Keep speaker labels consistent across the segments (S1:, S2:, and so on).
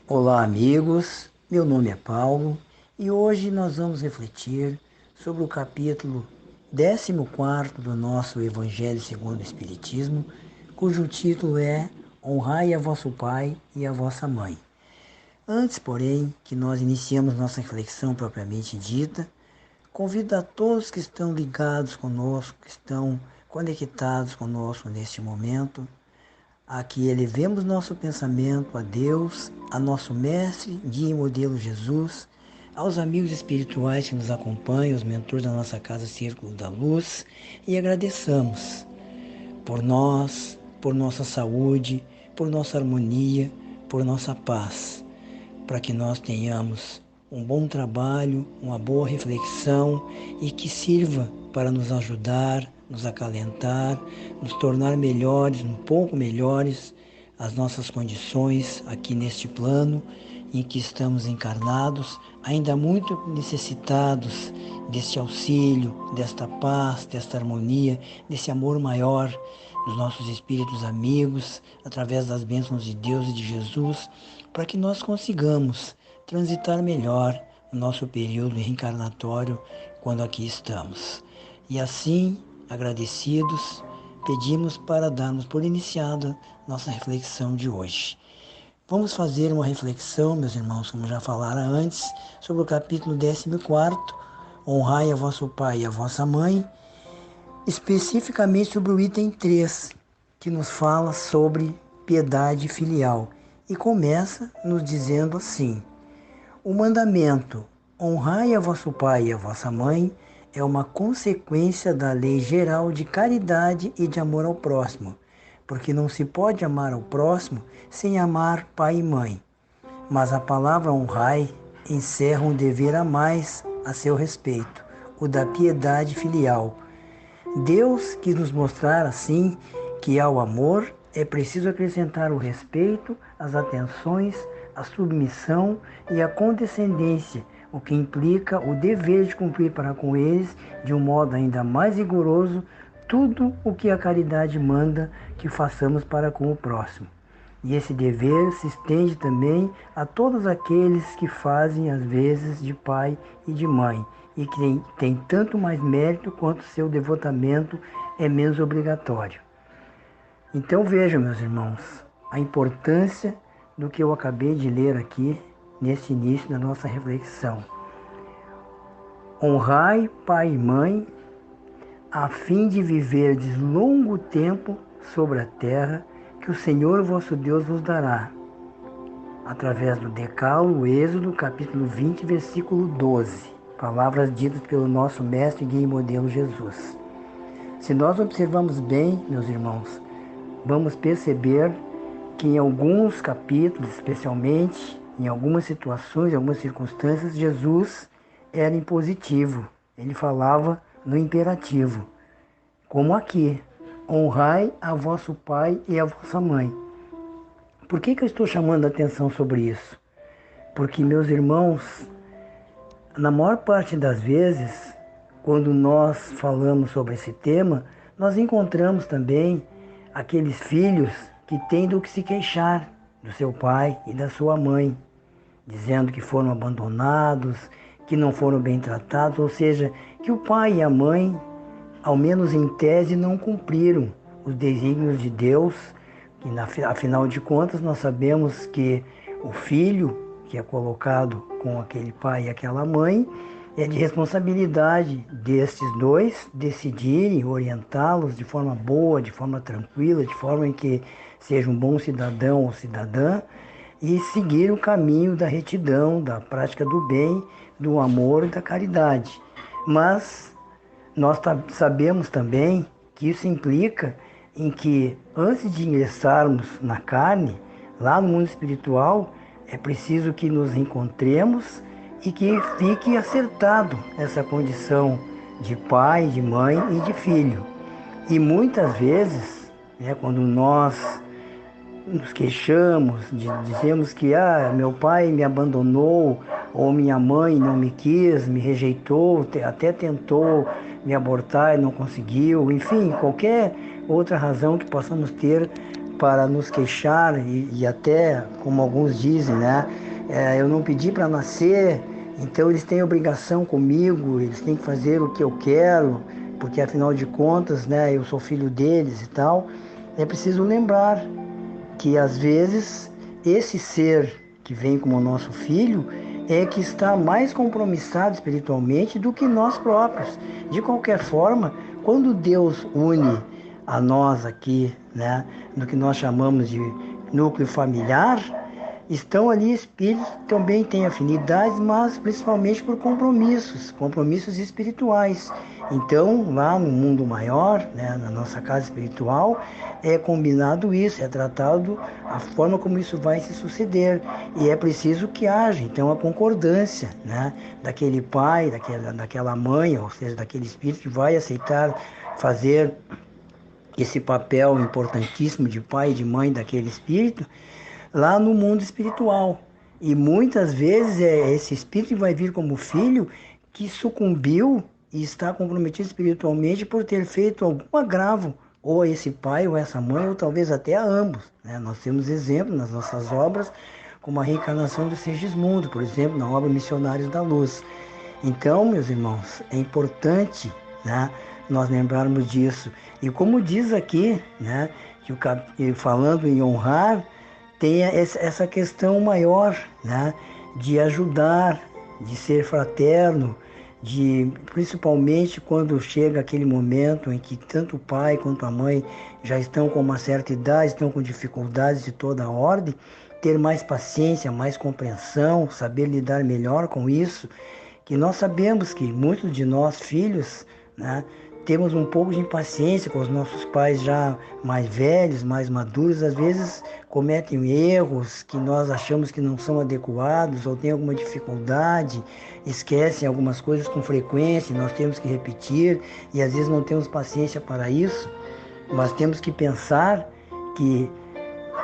S1: Olá, amigos. Meu nome é Paulo e hoje nós vamos refletir sobre o capítulo 14 do nosso Evangelho segundo o Espiritismo, cujo título é Honrai a vosso Pai e a vossa Mãe. Antes, porém, que nós iniciemos nossa reflexão propriamente dita, convido a todos que estão ligados conosco, que estão conectados conosco neste momento, a que elevemos nosso pensamento a Deus, a nosso Mestre, Guia e Modelo Jesus, aos amigos espirituais que nos acompanham, os mentores da nossa Casa Círculo da Luz, e agradeçamos por nós, por nossa saúde, por nossa harmonia, por nossa paz, para que nós tenhamos um bom trabalho, uma boa reflexão e que sirva para nos ajudar, nos acalentar, nos tornar melhores, um pouco melhores, as nossas condições aqui neste plano em que estamos encarnados, ainda muito necessitados deste auxílio, desta paz, desta harmonia, desse amor maior dos nossos espíritos amigos, através das bênçãos de Deus e de Jesus, para que nós consigamos transitar melhor o nosso período reencarnatório quando aqui estamos. E assim, agradecidos, pedimos para darmos por iniciada nossa reflexão de hoje. Vamos fazer uma reflexão, meus irmãos, como já falara antes, sobre o capítulo 14, Honrai a vosso pai e a vossa mãe, especificamente sobre o item 3, que nos fala sobre piedade filial. E começa nos dizendo assim: o mandamento honrai a vosso pai e a vossa mãe é uma consequência da lei geral de caridade e de amor ao próximo, porque não se pode amar ao próximo sem amar pai e mãe. Mas a palavra honrai encerra um dever a mais a seu respeito, o da piedade filial. Deus quis nos mostrar assim que ao amor é preciso acrescentar o respeito, as atenções, a submissão e a condescendência, o que implica o dever de cumprir para com eles, de um modo ainda mais rigoroso, tudo o que a caridade manda que façamos para com o próximo. E esse dever se estende também a todos aqueles que fazem as vezes de pai e de mãe, e que tem tanto mais mérito quanto seu devotamento é menos obrigatório. Então vejam, meus irmãos, a importância do que eu acabei de ler aqui nesse início da nossa reflexão. Honrai pai e mãe, a fim de viverdes longo tempo sobre a terra que o Senhor vosso Deus vos dará, através do Decálogo, Êxodo, capítulo 20, versículo 12. Palavras ditas pelo nosso Mestre, Guia e Modelo Jesus. Se nós observamos bem, meus irmãos, vamos perceber que em alguns capítulos, especialmente, em algumas situações, em algumas circunstâncias, Jesus era impositivo. Ele falava no imperativo. Como aqui, honrai a vosso pai e a vossa mãe. Por que eu estou chamando a atenção sobre isso? Porque, meus irmãos, na maior parte das vezes, quando nós falamos sobre esse tema, nós encontramos também aqueles filhos que têm do que se queixar do seu pai e da sua mãe, dizendo que foram abandonados, que não foram bem tratados, ou seja, que o pai e a mãe, ao menos em tese, não cumpriram os desígnios de Deus, que afinal de contas nós sabemos que o filho que é colocado com aquele pai e aquela mãe é de responsabilidade destes dois decidirem orientá-los de forma boa, de forma tranquila, de forma em que seja um bom cidadão ou cidadã e seguir o caminho da retidão, da prática do bem, do amor e da caridade. Mas nós sabemos também que isso implica em que, antes de ingressarmos na carne, lá no mundo espiritual, é preciso que nos encontremos e que fique acertado essa condição de pai, de mãe e de filho. E muitas vezes, quando nós nos queixamos, dizemos que meu pai me abandonou, ou minha mãe não me quis, me rejeitou, até tentou me abortar e não conseguiu, enfim, qualquer outra razão que possamos ter para nos queixar e até, como alguns dizem, né? Eu não pedi para nascer, então eles têm obrigação comigo, eles têm que fazer o que eu quero, porque afinal de contas, né, eu sou filho deles e tal. É preciso lembrar que às vezes esse ser que vem como nosso filho é que está mais compromissado espiritualmente do que nós próprios. De qualquer forma, quando Deus une a nós aqui, né, no que nós chamamos de núcleo familiar, estão ali espíritos que também têm afinidades, mas principalmente por compromissos espirituais. Então, lá no mundo maior, né, na nossa casa espiritual, é combinado isso, é tratado a forma como isso vai se suceder. E é preciso que haja, então, a concordância, né, daquele pai, daquela mãe, ou seja, daquele espírito que vai aceitar fazer esse papel importantíssimo de pai e de mãe daquele espírito, lá no mundo espiritual. E muitas vezes é esse espírito que vai vir como filho que sucumbiu e está comprometido espiritualmente por ter feito algum agravo, ou a esse pai, ou a essa mãe, ou talvez até a ambos, né? Nós temos exemplos nas nossas obras, como a reencarnação do Segismundo, por exemplo, na obra Missionários da Luz. Então, meus irmãos, é importante, né, nós lembrarmos disso. E como diz aqui, né, falando em honrar, tem essa questão maior, né, de ajudar, de ser fraterno, principalmente quando chega aquele momento em que tanto o pai quanto a mãe já estão com uma certa idade, estão com dificuldades de toda a ordem, ter mais paciência, mais compreensão, saber lidar melhor com isso, que nós sabemos que muitos de nós, filhos, né, temos um pouco de impaciência com os nossos pais já mais velhos, mais maduros, às vezes cometem erros que nós achamos que não são adequados ou têm alguma dificuldade, esquecem algumas coisas com frequência, nós temos que repetir e às vezes não temos paciência para isso, mas temos que pensar que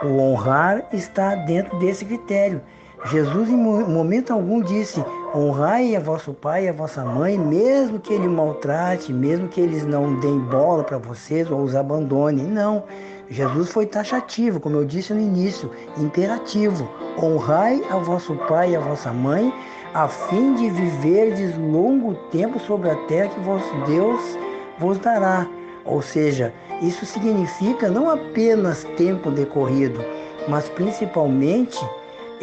S1: o honrar está dentro desse critério. Jesus em momento algum disse: honrai a vosso pai e a vossa mãe, mesmo que ele maltrate, mesmo que eles não deem bola para vocês ou os abandonem. Não, Jesus foi taxativo, como eu disse no início, imperativo. Honrai a vosso pai e a vossa mãe, a fim de viverdes longo tempo sobre a terra que vosso Deus vos dará. Ou seja, isso significa não apenas tempo decorrido, mas principalmente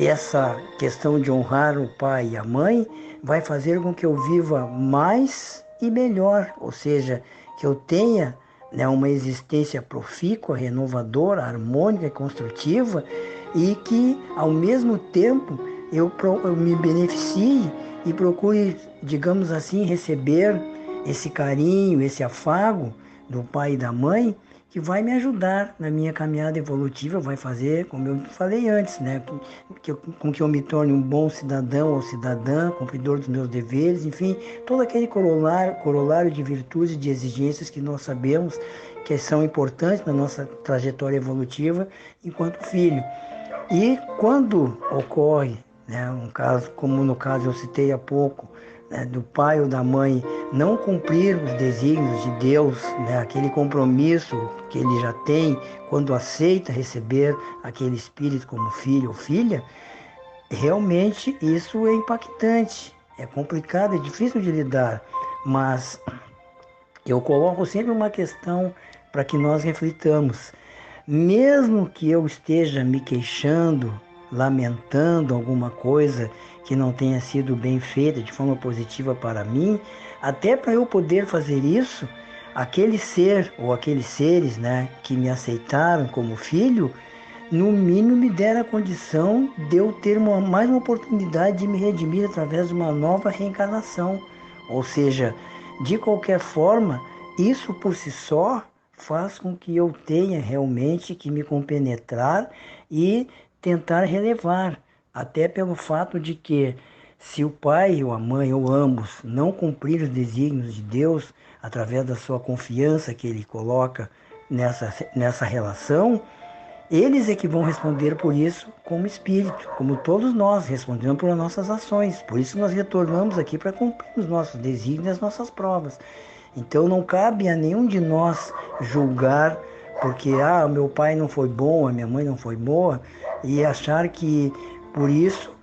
S1: essa questão de honrar o pai e a mãe vai fazer com que eu viva mais e melhor, ou seja, que eu tenha, né, uma existência profícua, renovadora, harmônica e construtiva, e que ao mesmo tempo eu me beneficie e procure, digamos assim, receber esse carinho, esse afago do pai e da mãe, que vai me ajudar na minha caminhada evolutiva, vai fazer, como eu falei antes, né, com que eu me torne um bom cidadão ou cidadã, cumpridor dos meus deveres, enfim, todo aquele corolário de virtudes e de exigências que nós sabemos que são importantes na nossa trajetória evolutiva enquanto filho. E quando ocorre, né, um caso, como no caso eu citei há pouco, né, do pai ou da mãe não cumprir os desígnios de Deus, né, aquele compromisso que ele já tem quando aceita receber aquele espírito como filho ou filha, realmente isso é impactante, é complicado, é difícil de lidar, mas eu coloco sempre uma questão para que nós reflitamos. Mesmo que eu esteja me queixando, lamentando alguma coisa que não tenha sido bem feita de forma positiva para mim, até para eu poder fazer isso, aquele ser ou aqueles seres, né, que me aceitaram como filho, no mínimo me deram a condição de eu ter mais uma oportunidade de me redimir através de uma nova reencarnação. Ou seja, de qualquer forma, isso por si só faz com que eu tenha realmente que me compenetrar e tentar relevar, até pelo fato de que se o pai ou a mãe ou ambos não cumprir os desígnios de Deus através da sua confiança que ele coloca nessa relação, eles é que vão responder por isso como espírito, como todos nós respondemos por nossas ações. Por isso nós retornamos aqui para cumprir os nossos desígnios e as nossas provas. Então não cabe a nenhum de nós julgar porque meu pai não foi bom, a minha mãe não foi boa, e achar que por isso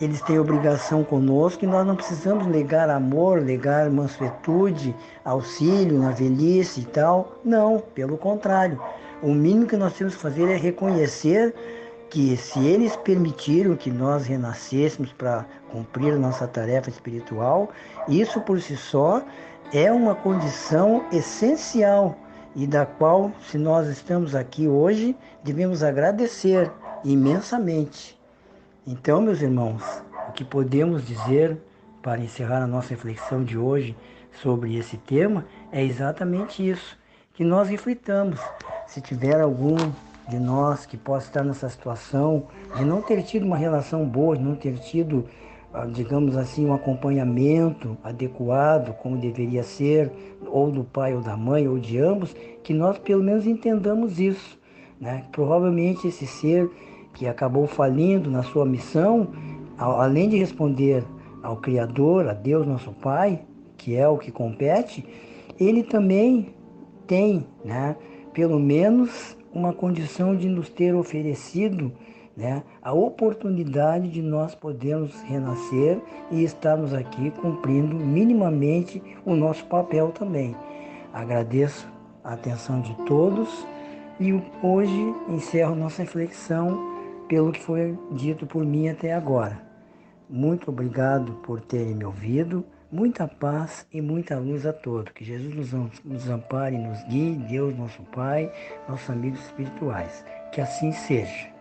S1: eles têm obrigação conosco e nós não precisamos legar amor, legar mansuetude, auxílio na velhice e tal. Não, pelo contrário. O mínimo que nós temos que fazer é reconhecer que se eles permitiram que nós renascêssemos para cumprir a nossa tarefa espiritual, isso por si só é uma condição essencial e da qual, se nós estamos aqui hoje, devemos agradecer imensamente. Então, meus irmãos, o que podemos dizer para encerrar a nossa reflexão de hoje sobre esse tema é exatamente isso, que nós reflitamos. Se tiver algum de nós que possa estar nessa situação de não ter tido uma relação boa, de não ter tido, digamos assim, um acompanhamento adequado, como deveria ser, ou do pai ou da mãe, ou de ambos, que nós pelo menos entendamos isso, né? Provavelmente esse ser que acabou falindo na sua missão, além de responder ao Criador, a Deus nosso Pai, que é o que compete, ele também tem, né, pelo menos uma condição de nos ter oferecido, né, a oportunidade de nós podermos renascer e estarmos aqui cumprindo minimamente o nosso papel também. Agradeço a atenção de todos e hoje encerro nossa reflexão pelo que foi dito por mim até agora. Muito obrigado por terem me ouvido. Muita paz e muita luz a todos. Que Jesus nos ampare e nos guie, Deus nosso Pai, nossos amigos espirituais. Que assim seja.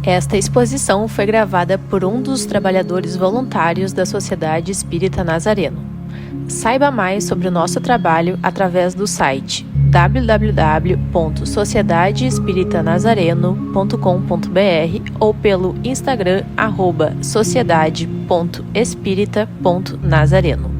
S2: Esta exposição foi gravada por um dos trabalhadores voluntários da Sociedade Espírita Nazareno. Saiba mais sobre o nosso trabalho através do site www.sociedadeespiritanazareno.com.br ou pelo Instagram @sociedade.espirita.nazareno.